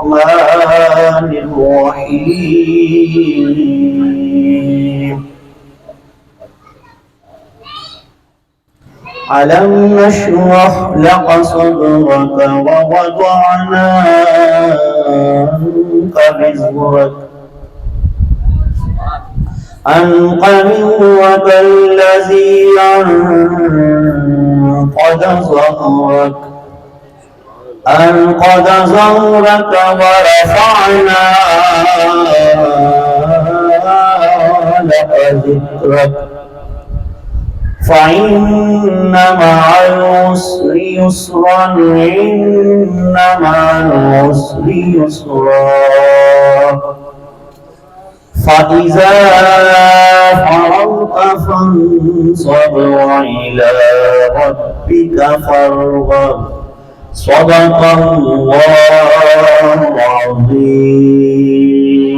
الرحمن الرحيم ألم نشرح لك صدرك ووضعنا عنك وزرك أنقذك الذي أنقذ ظهرك ورفعنا لك ذكرك فإن مع العسر يسرا إن مع العسر يسرا فإذا فرغت فانصب وإلى ربك فارغب صدق الله العظيم.